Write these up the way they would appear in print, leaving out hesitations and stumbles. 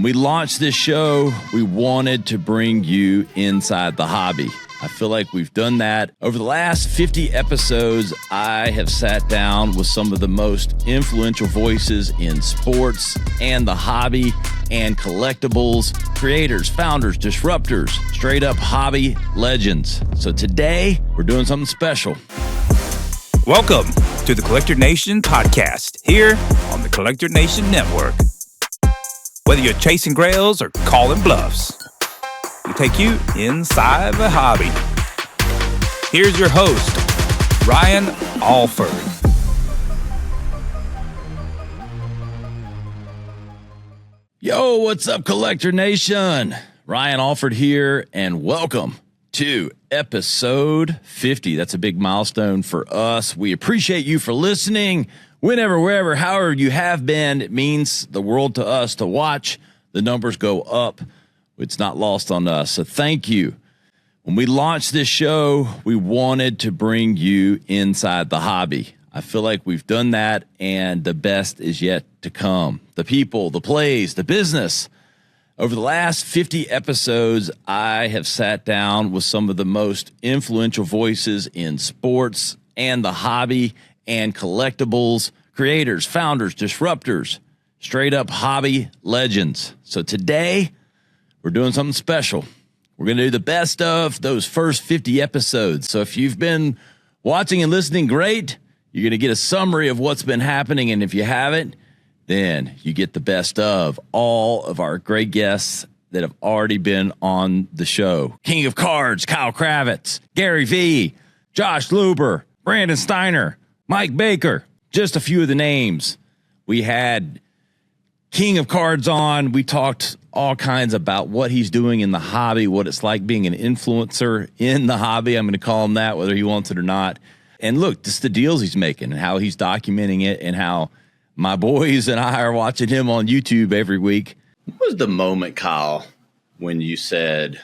When we launched this show, we wanted to bring you inside the hobby. I feel like we've done that. Over the last 50 episodes, I have sat down with some of the most influential voices in sports and the hobby and collectibles, creators, founders, disruptors, straight up hobby legends. So today, we're doing something special. Welcome to the Collector Nation podcast here on the Collector Nation Network. Whether you're chasing grails or calling bluffs, we take you inside the hobby. Here's your host, Ryan Alford. Yo, what's up, Collector Nation? Ryan Alford here, and welcome to episode 50. That's a big milestone for us. We appreciate you for listening. Whenever, wherever, however you have been, it means the world to us to watch the numbers go up. It's not lost on us. So thank you. When we launched this show, we wanted to bring you inside the hobby. I feel like we've done that, and the best is yet to come. The people, the plays, the business. Over the last 50 episodes, I have sat down with some of the most influential voices in sports and the hobby and collectibles, creators, founders, disruptors, straight up hobby legends. So today, we're doing something special. We're going to do the best of those first 50 episodes. So if you've been watching and listening, great. You're going to get a summary of what's been happening. And if you haven't, then you get the best of all of our great guests that have already been on the show. King of Cards, Kyle Kravitz, Gary V, Josh Luber, Brandon Steiner, Mike Baker, just a few of the names. We had King of Cards on. We talked all kinds about what he's doing in the hobby, what it's like being an influencer in the hobby. I'm going to call him that, whether he wants it or not. And look, just the deals he's making and how he's documenting it and how my boys and I are watching him on YouTube every week. What was the moment, Kyle, when you said,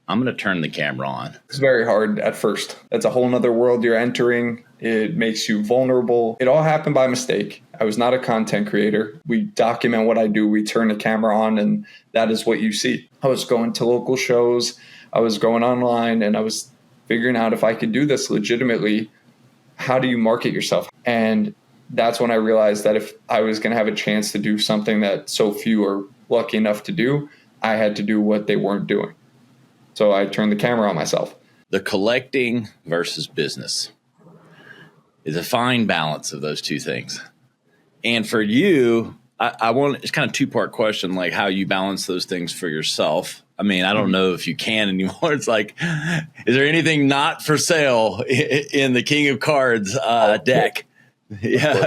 I'm going to turn the camera on? It's very hard at first. It's a whole nother world you're entering. It makes you vulnerable. It all happened by mistake. I was not a content creator. We document what I do. We turn the camera on, and that is what you see. I was going to local shows. I was going online, and I was figuring out if I could do this legitimately, how do you market yourself? And that's when I realized that if I was going to have a chance to do something that so few are lucky enough to do, I had to do what they weren't doing. So I turned the camera on myself. The collecting versus business is a fine balance of those two things. And for you, I want, it's kind of two-part question, like how you balance those things for yourself. I mean, I don't know if you can anymore. It's like, is there anything not for sale in the King of Cards deck? Yeah,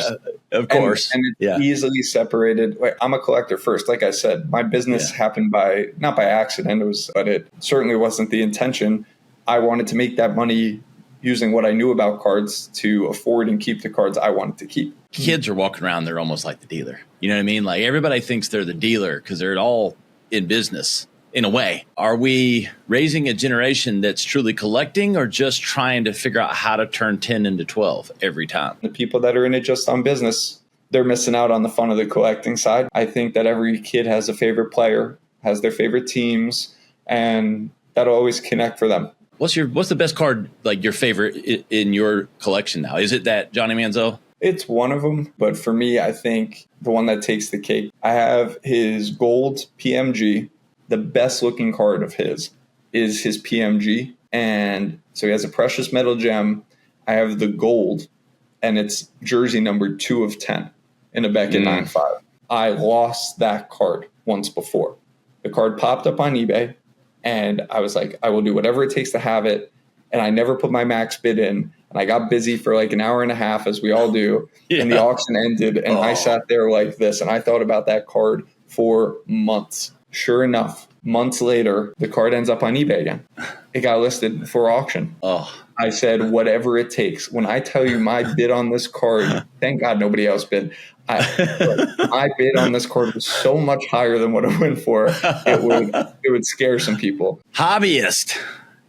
of course. And it's easily separated. Like, I'm a collector first. Like I said, my business happened not by accident. But it certainly wasn't the intention. I wanted to make that money using what I knew about cards to afford and keep the cards I wanted to keep. Kids are walking around. They're almost like the dealer. You know what I mean? Like everybody thinks they're the dealer because they're all in business in a way. Are we raising a generation that's truly collecting or just trying to figure out how to turn 10 into 12 every time? The people that are in it just on business, they're missing out on the fun of the collecting side. I think that every kid has a favorite player, has their favorite teams, and that'll always connect for them. What's the best card, like your favorite in your collection now? Is it that Johnny Manziel? It's one of them, but for me, I think the one that takes the cake. I have his gold PMG. The best looking card of his is his PMG. And so he has a precious metal gem. I have the gold, and it's jersey number 2 of 10 in a Beckett 9.5. I lost that card once before. The card popped up on eBay, and I was like, I will do whatever it takes to have it. And I never put my max bid in. And I got busy for like an hour and a half, as we all do. And the auction ended, and I sat there like this. And I thought about that card for months. Sure enough, months later, the card ends up on eBay again. It got listed for auction. I said, whatever it takes. When I tell you my bid on this card, thank God nobody else bid. My bid on this card was so much higher than what I went for. It would scare some people. Hobbyist.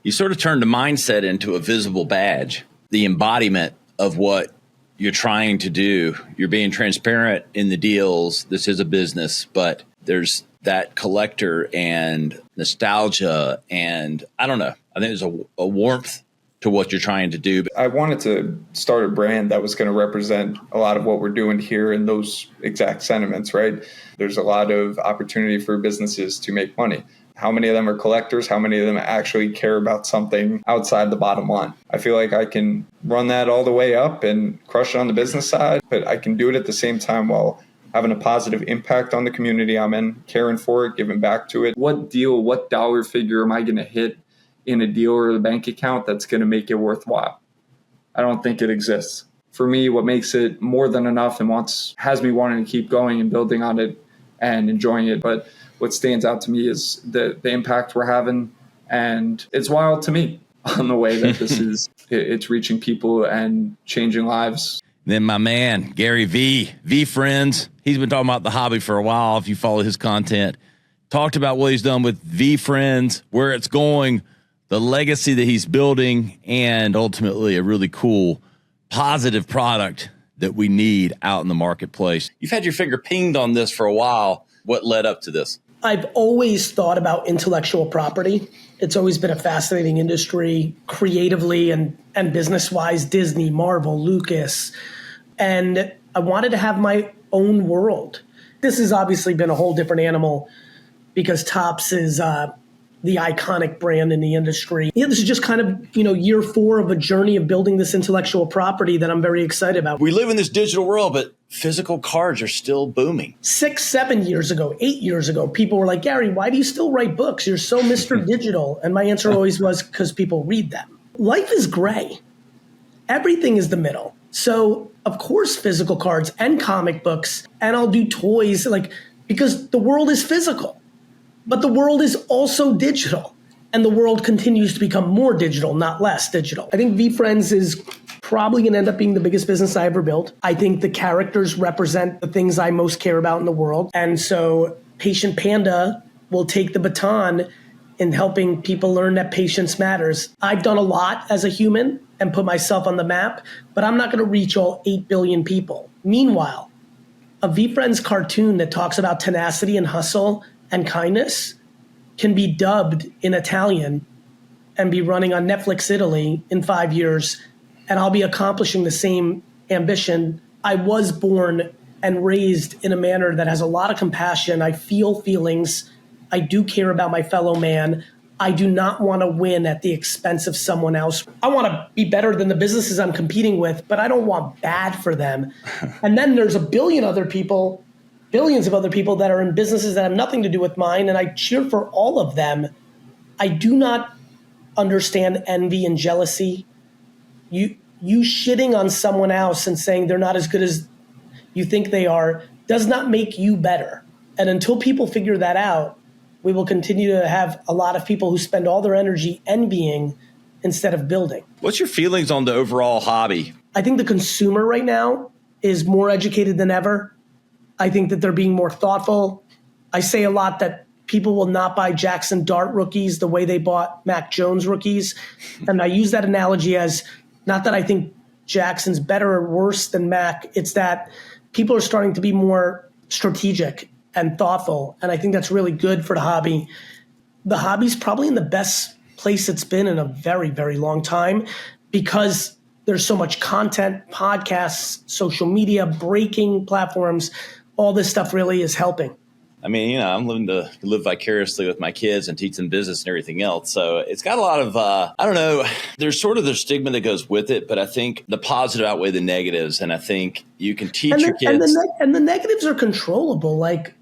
You sort of turned a mindset into a visible badge, the embodiment of what you're trying to do. You're being transparent in the deals. This is a business, but there's that collector and nostalgia. And I don't know, I think there's a warmth to what you're trying to do. I wanted to start a brand that was going to represent a lot of what we're doing here in those exact sentiments, right? There's a lot of opportunity for businesses to make money. How many of them are collectors? How many of them actually care about something outside the bottom line? I feel like I can run that all the way up and crush it on the business side, but I can do it at the same time while having a positive impact on the community I'm in, caring for it, giving back to it. What deal, what dollar figure am I going to hit in a deal or a bank account that's going to make it worthwhile? I don't think it exists. For me, what makes it more than enough and has me wanting to keep going and building on it and enjoying it. But what stands out to me is the impact we're having. And it's wild to me on the way that this is, it's reaching people and changing lives. Then my man, Gary V Friends, he's been talking about the hobby for a while. If you follow his content, talked about what he's done with V Friends, where it's going, the legacy that he's building, and ultimately a really cool, positive product that we need out in the marketplace. You've had your finger pinged on this for a while. What led up to this? I've always thought about intellectual property. It's always been a fascinating industry, creatively and business-wise, Disney, Marvel, Lucas. And I wanted to have my own world. This has obviously been a whole different animal because Topps is the iconic brand in the industry. Yeah, this is just kind of, year 4 of a journey of building this intellectual property that I'm very excited about. We live in this digital world, but physical cards are still booming. 6, 7 years ago, 8 years ago, people were like, Gary, why do you still write books? You're so Mr. Digital. And my answer always was because people read them. Life is gray. Everything is the middle. So, of course, physical cards and comic books, and I'll do toys, because the world is physical. But the world is also digital, and the world continues to become more digital, not less digital. I think VFriends is probably going to end up being the biggest business I ever built. I think the characters represent the things I most care about in the world. And so Patient Panda will take the baton in helping people learn that patience matters. I've done a lot as a human and put myself on the map, but I'm not going to reach all 8 billion people. Meanwhile, a VFriends cartoon that talks about tenacity and hustle and kindness can be dubbed in Italian and be running on Netflix Italy in 5 years, and I'll be accomplishing the same ambition. I was born and raised in a manner that has a lot of compassion. I feel feelings. I do care about my fellow man. I do not want to win at the expense of someone else. I want to be better than the businesses I'm competing with, but I don't want bad for them. And then there's billions of other people that are in businesses that have nothing to do with mine, and I cheer for all of them. I do not understand envy and jealousy. You shitting on someone else and saying they're not as good as you think they are does not make you better. And until people figure that out, we will continue to have a lot of people who spend all their energy envying instead of building. What's your feelings on the overall hobby? I think the consumer right now is more educated than ever. I think that they're being more thoughtful. I say a lot that people will not buy Jackson Dart rookies the way they bought Mac Jones rookies. And I use that analogy as not that I think Jackson's better or worse than Mac. It's that people are starting to be more strategic and thoughtful. And I think that's really good for the hobby. The hobby's probably in the best place it's been in a very, very long time because there's so much content, podcasts, social media, breaking platforms. All this stuff really is helping. I mean, I'm living to live vicariously with my kids and teach them business and everything else. So it's got a lot of, I don't know, there's sort of the stigma that goes with it, but I think the positive outweigh the negatives. And I think you can teach your kids. And the negatives are controllable.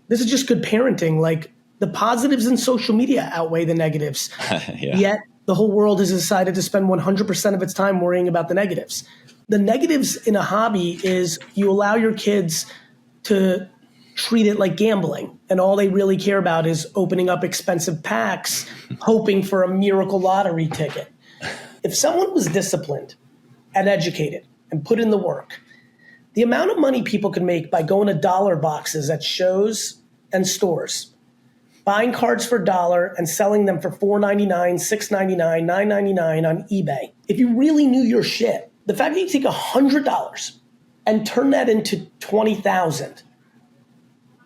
This is just good parenting. The positives in social media outweigh the negatives. Yeah. Yet the whole world has decided to spend 100% of its time worrying about the negatives. The negatives in a hobby is you allow your kids to treat it like gambling. And all they really care about is opening up expensive packs, hoping for a miracle lottery ticket. If someone was disciplined and educated and put in the work, the amount of money people could make by going to dollar boxes at shows and stores, buying cards for $1 and selling them for $4.99, $6.99, $9.99 on eBay. If you really knew your shit, the fact that you take $100 and turn that into $20,000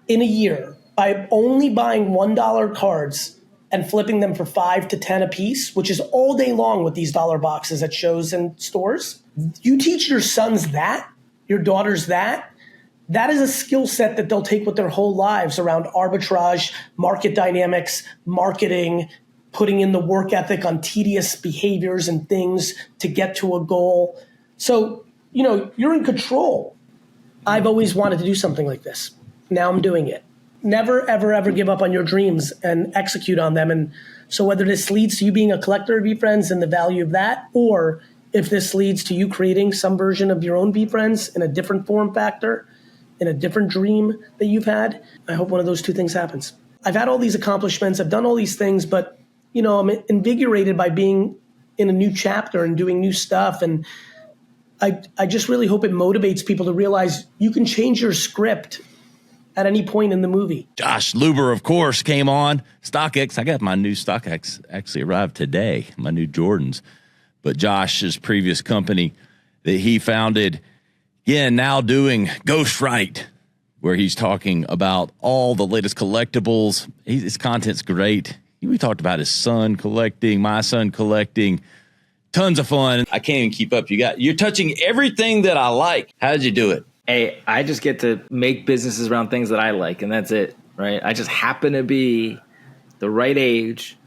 in a year by only buying $1 cards and flipping them for 5 to 10 a piece, which is all day long with these dollar boxes at shows and stores. You teach your sons that, your daughters that is a skill set that they'll take with their whole lives around arbitrage, market dynamics, marketing, putting in the work ethic on tedious behaviors and things to get to a goal. So, you're in control. I've always wanted to do something like this. Now I'm doing it. Never, ever, ever give up on your dreams and execute on them. And so whether this leads to you being a collector of VeeFriends and the value of that, or if this leads to you creating some version of your own VeeFriends in a different form factor, in a different dream that you've had, I hope one of those two things happens. I've had all these accomplishments. I've done all these things, but, I'm invigorated by being in a new chapter and doing new stuff. And I just really hope it motivates people to realize you can change your script at any point in the movie. Josh Luber, of course, came on. StockX. I got my new StockX actually arrived today, my new Jordans. But Josh's previous company that he founded, now doing Ghostwrite, where he's talking about all the latest collectibles. His content's great. We talked about his son collecting, my son collecting. Tons of fun. I can't even keep up. You're touching everything that I like. How did you do it? Hey, I just get to make businesses around things that I like, and that's it, right? I just happen to be the right age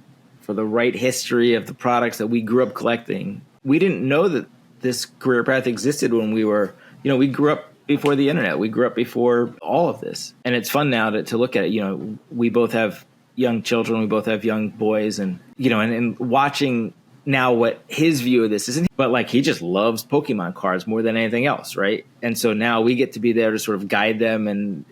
for the right history of the products that we grew up collecting. We didn't know that this career path existed when we were, we grew up before the internet. We grew up before all of this. And it's fun now to look at it. We both have young children. We both have young boys. And, and watching now what his view of this is, but like he just loves Pokemon cards more than anything else, right? And so now we get to be there to sort of guide them and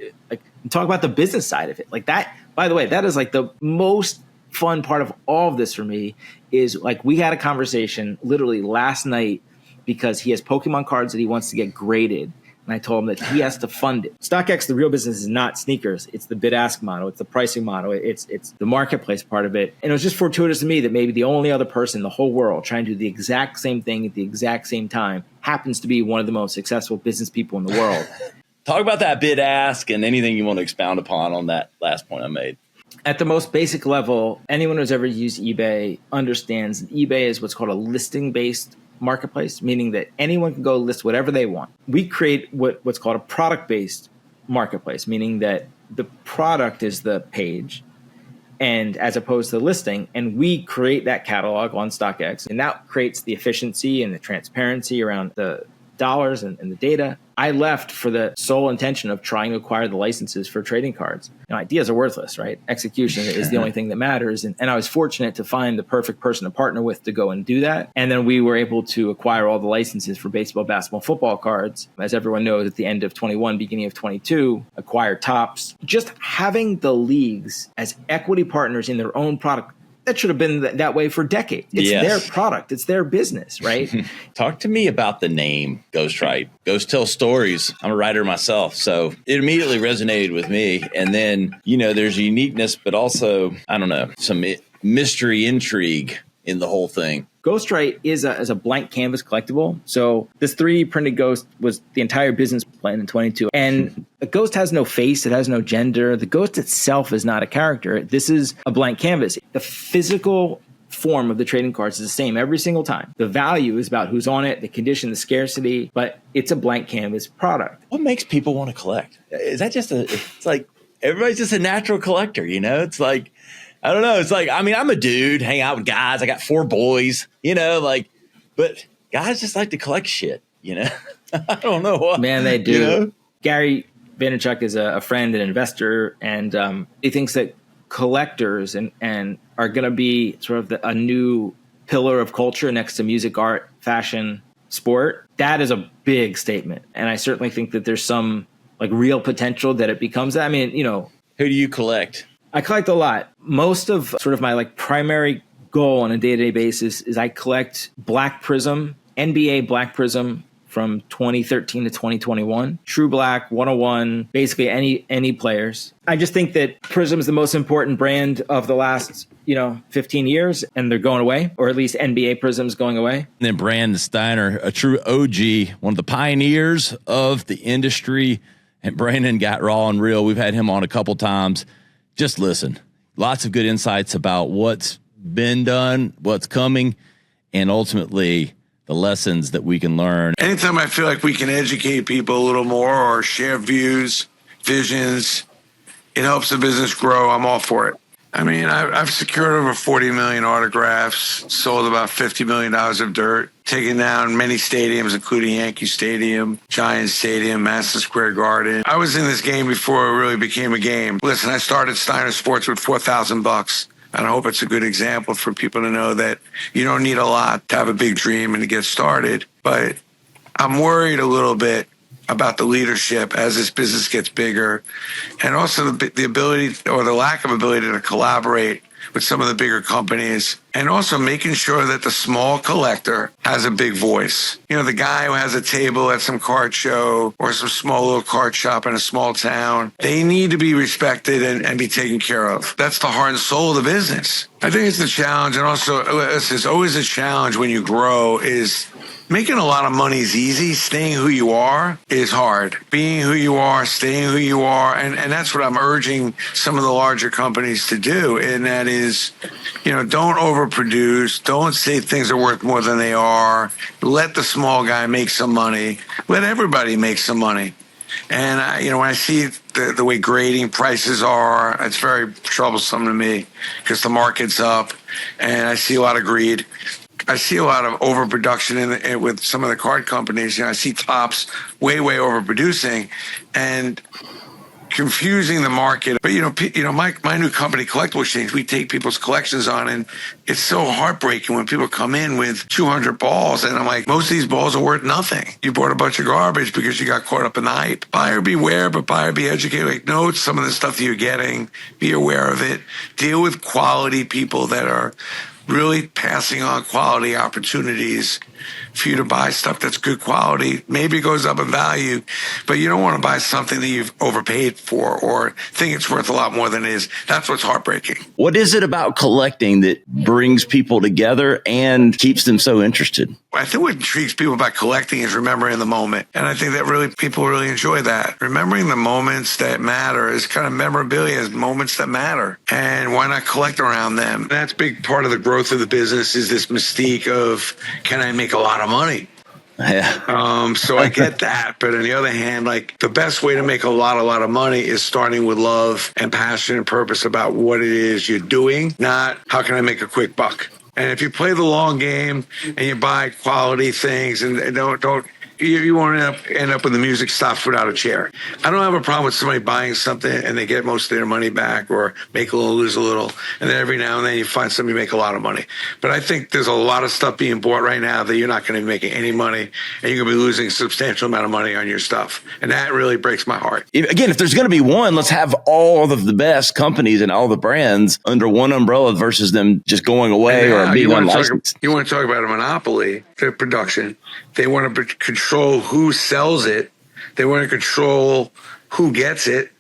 talk about the business side of it. Like that, by the way, that is like the most fun part of all of this for me is like we had a conversation literally last night because he has Pokemon cards that he wants to get graded. And I told him that he has to fund it. StockX, the real business is not sneakers. It's the bid-ask model. It's the pricing model. It's the marketplace part of it. And it was just fortuitous to me that maybe the only other person in the whole world trying to do the exact same thing at the exact same time happens to be one of the most successful business people in the world. Talk about that bid-ask and anything you want to expound upon on that last point I made. At the most basic level, anyone who's ever used eBay understands that eBay is what's called a listing-based marketplace, meaning that anyone can go list whatever they want. We create what's called a product-based marketplace, meaning that the product is the page and as opposed to the listing, and we create that catalog on StockX, and that creates the efficiency and the transparency around the dollars and the data. I left for the sole intention of trying to acquire the licenses for trading cards. Ideas are worthless, right? Execution is the only thing that matters. And I was fortunate to find the perfect person to partner with to go and do that. And then we were able to acquire all the licenses for baseball, basketball, football cards. As everyone knows, at the end of 21, beginning of 22, acquired Topps. Just having the leagues as equity partners in their own product, that should have been that way for decades. It's their product. It's their business, right? Talk to me about the name Ghostwrite. Ghost tell stories. I'm a writer myself, so it immediately resonated with me. And then, there's uniqueness, but also, I don't know, some mystery intrigue in the whole thing. Ghostwrite is a blank canvas collectible. So this 3D printed ghost was the entire business plan in 22. And a ghost has no face. It has no gender. The ghost itself is not a character. This is a blank canvas. The physical form of the trading cards is the same every single time. The value is about who's on it, the condition, the scarcity, but it's a blank canvas product. What makes people want to collect? Is that it's like everybody's just a natural collector, It's like, I don't know. It's like, I'm a dude, hang out with guys. I got 4 boys, but guys just like to collect shit, I don't know what. Man, they do. Gary Vaynerchuk is a friend and investor, and he thinks that collectors and are going to be sort of a new pillar of culture next to music, art, fashion, sport. That is a big statement. And I certainly think that there's some real potential that it becomes that. Who do you collect? I collect a lot. Most of sort of my primary goal on a day-to-day basis is I collect Black Prism, NBA Black Prism from 2013 to 2021, True Black, 101, basically any players. I just think that Prism is the most important brand of the last 15 years, and they're going away, or at least NBA Prism's going away. And then Brandon Steiner, a true OG, one of the pioneers of the industry, and Brandon got raw and real. We've had him on a couple times. just listen. Lots of good insights about what's been done, what's coming, and ultimately the lessons that we can learn. Anytime I feel like we can educate people a little more or share views, visions, it helps the business grow. I'm all for it. I mean, I've secured over 40 million autographs, sold about $50 million of dirt, taken down many stadiums, including Yankee Stadium, Giants Stadium, Madison Square Garden. I was in this game before it really became a game. Listen, I started Steiner Sports with $4,000. And I hope it's a good example for people to know that you don't need a lot to have a big dream and to get started. But I'm worried a little bit about the leadership as this business gets bigger, and also the ability or the lack of ability to collaborate with some of the bigger companies, and also making sure that the small collector has a big voice. You know, the guy who has a table at some card show or some small little card shop in a small town, they need to be respected and be taken care of. That's the heart and soul of the business. I think it's the challenge, and also it's always a challenge when you grow is making a lot of money is easy. Staying who you are is hard. Being who you are, staying who you are. And that's what I'm urging some of the larger companies to do. And that is, you know, don't overproduce. Don't say things are worth more than they are. Let the small guy make some money. Let everybody make some money. And, you know, when I see the way grading prices are, it's very troublesome to me because the market's up and I see a lot of greed. I see a lot of overproduction with some of the card companies. You know, I see Topps way overproducing and confusing the market. But my new company, Collectible Exchange, we take people's collections on, and it's so heartbreaking when people come in with 200 balls, and I'm like, most of these balls are worth nothing. You bought a bunch of garbage because you got caught up in the hype. Buyer beware, but buyer be educated. Like, note some of the stuff that you're getting. Be aware of it. Deal with quality people that are really passing on quality opportunities for you to buy stuff that's good quality. Maybe it goes up in value, but you don't want to buy something that you've overpaid for or think it's worth a lot more than it is. That's what's heartbreaking. What is it about collecting that brings people together and keeps them so interested? I think what intrigues people about collecting is remembering the moment. And I think that really people really enjoy that. Remembering the moments that matter is kind of memorabilia, is moments that matter. And why not collect around them? And that's a big part of the growth of the business is this mystique of, can I make a lot of money? Yeah. So I get that. But on the other hand, like the best way to make a lot of money is starting with love and passion and purpose about what it is you're doing, not how can I make a quick buck. And if you play the long game and you buy quality things and don't you won't end up with the music stops without a chair. I don't have a problem with somebody buying something and they get most of their money back or make a little, lose a little. And then every now and then you find somebody make a lot of money. But I think there's a lot of stuff being bought right now that you're not going to be making any money and you're going to be losing a substantial amount of money on your stuff. And that really breaks my heart. Again, if there's going to be one, let's have all of the best companies and all the brands under one umbrella versus them just going away or being unlicensed. You want to talk about a monopoly to production. They want to control who sells it. They want to control who gets it.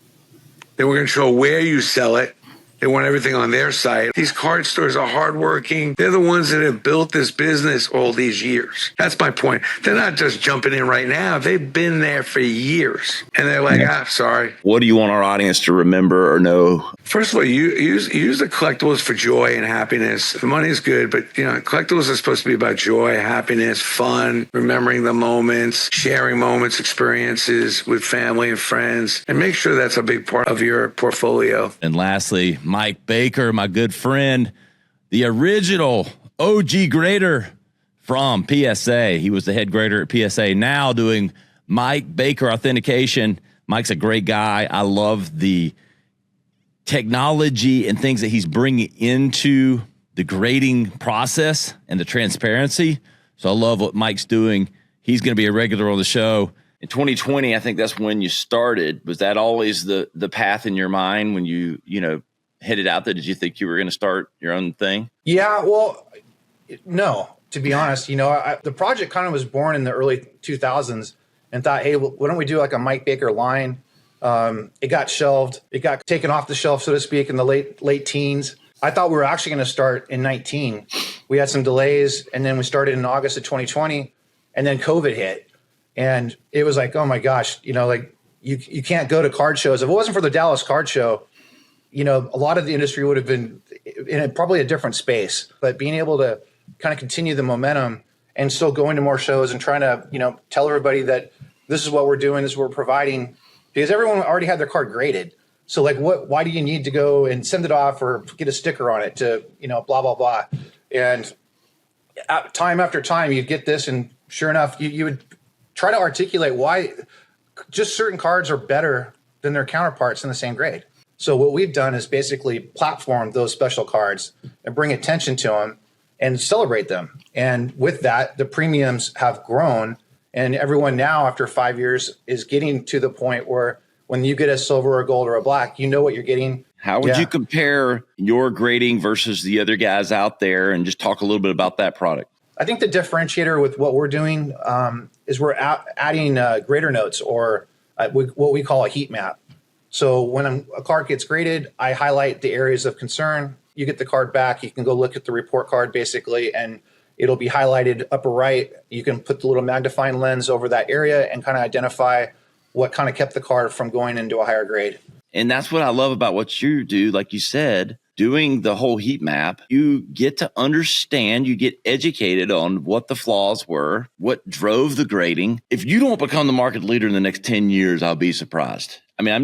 They want to control where you sell it. They want everything on their site. These card stores are hardworking. They're the ones that have built this business all these years. That's my point. They're not just jumping in right now. They've been there for years. And they're like, sorry. What do you want our audience to remember or know? First of all, use the collectibles for joy and happiness. The money is good, but collectibles are supposed to be about joy, happiness, fun, remembering the moments, sharing moments, experiences with family and friends, and make sure that's a big part of your portfolio. And lastly, Mike Baker, my good friend, the original OG grader from PSA. He was the head grader at PSA, now doing Mike Baker authentication. Mike's a great guy. I love the technology and things that he's bringing into the grading process and the transparency. So I love what Mike's doing. He's going to be a regular on the show. In 2020, I think that's when you started. Was that always the path in your mind when you headed out there? Did you think you were going to start your own thing? Yeah, well, no, to be honest. The project kind of was born in the early 2000s and thought, hey, why don't we do like a Mike Baker line? It got shelved. It got taken off the shelf, so to speak, in the late teens. I thought we were actually going to start in 19. We had some delays, and then we started in August of 2020, and then COVID hit. And it was like, oh my gosh, you can't go to card shows. If it wasn't for the Dallas card show, a lot of the industry would have been in probably a different space, but being able to kind of continue the momentum and still going to more shows and trying to, tell everybody that this is what we're doing, this is what we're providing, because everyone already had their card graded. So like, why do you need to go and send it off or get a sticker on it to, blah, blah, blah. And time after time you'd get this, and sure enough, you would try to articulate why just certain cards are better than their counterparts in the same grade. So what we've done is basically platform those special cards and bring attention to them and celebrate them. And with that, the premiums have grown, and everyone now after 5 years is getting to the point where when you get a silver or a gold or a black, you know what you're getting. How would you compare your grading versus the other guys out there, and just talk a little bit about that product? I think the differentiator with what we're doing is we're adding grader notes, or what we call a heat map. So when a card gets graded, I highlight the areas of concern. You get the card back. You can go look at the report card basically, and it'll be highlighted upper right. You can put the little magnifying lens over that area and kind of identify what kind of kept the card from going into a higher grade. And that's what I love about what you do. Like you said, doing the whole heat map, you get to understand, you get educated on what the flaws were, what drove the grading. If you don't become the market leader in the next 10 years, I'll be surprised. I mean, I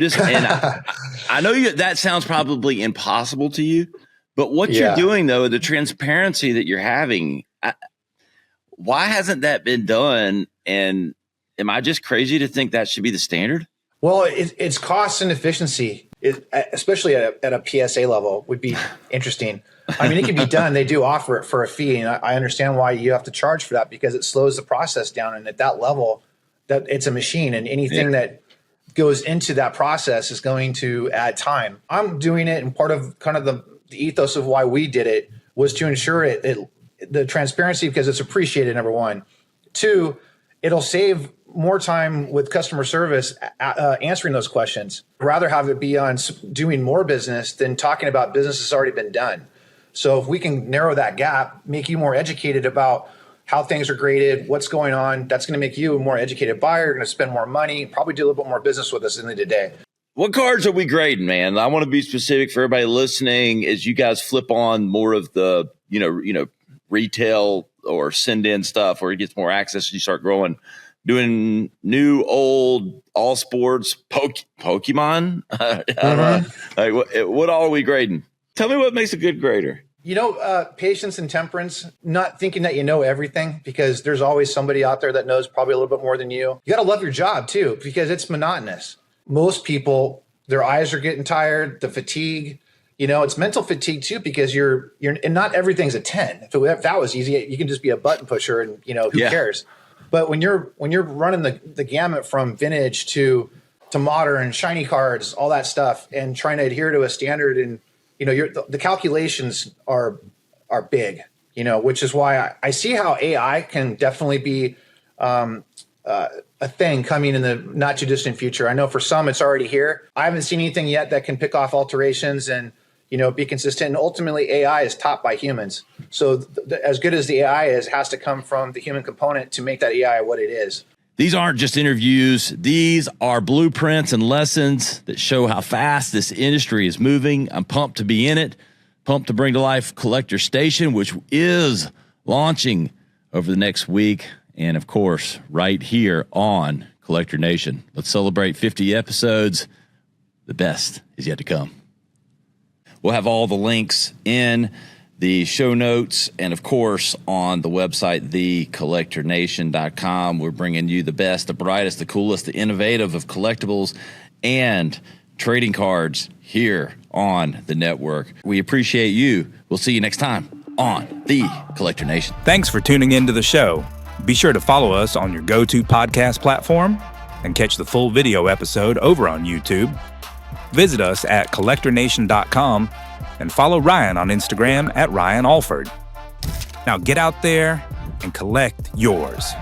know that sounds probably impossible to you, but what you're doing though, the transparency that you're having, why hasn't that been done? And am I just crazy to think that should be the standard? Well, it's cost and efficiency, especially at a PSA level, would be interesting. I mean, it can be done. They do offer it for a fee, and I understand why you have to charge for that, because it slows the process down. And at that level, that it's a machine, and anything that goes into that process is going to add time. I'm doing it, and part of kind of the ethos of why we did it was to ensure the transparency, because it's appreciated, number one. Two, it'll save more time with customer service answering those questions. I'd rather have it be on doing more business than talking about business that's already been done. So if we can narrow that gap, make you more educated about how things are graded, what's going on, that's going to make you a more educated buyer. You're going to spend more money, probably do a little bit more business with us in the day. What cards are we grading, man? I want to be specific for everybody listening as you guys flip on more of the, retail or send in stuff where it gets more access. You start growing, doing new, old, all sports, Pokemon. I don't know. Like, what all are we grading? Tell me what makes a good grader. Patience and temperance, not thinking that you know everything, because there's always somebody out there that knows probably a little bit more than you. You got to love your job too, because it's monotonous. Most people, their eyes are getting tired, the fatigue, it's mental fatigue too, because you're and not everything's a 10. If that was easy, you can just be a button pusher and, who cares? But when you're running the gamut from vintage to modern, shiny cards, all that stuff, and trying to adhere to a standard, and the calculations are big, which is why I see how AI can definitely be a thing coming in the not too distant future. I know for some it's already here. I haven't seen anything yet that can pick off alterations and be consistent. And ultimately, AI is taught by humans. So as good as the AI is, has to come from the human component to make that AI what it is. These aren't just interviews. These are blueprints and lessons that show how fast this industry is moving. I'm pumped to be in it, pumped to bring to life Collector Station, which is launching over the next week. And of course, right here on Collector Nation. Let's celebrate 50 episodes. The best is yet to come. We'll have all the links in the show notes and, of course, on the website, thecollectornation.com. We're bringing you the best, the brightest, the coolest, the innovative of collectibles and trading cards here on the network. We appreciate you. We'll see you next time on The Collector Nation. Thanks for tuning into the show. Be sure to follow us on your go-to podcast platform and catch the full video episode over on YouTube. Visit us at collectornation.com and follow Ryan on Instagram at Ryan Alford. Now get out there and collect yours.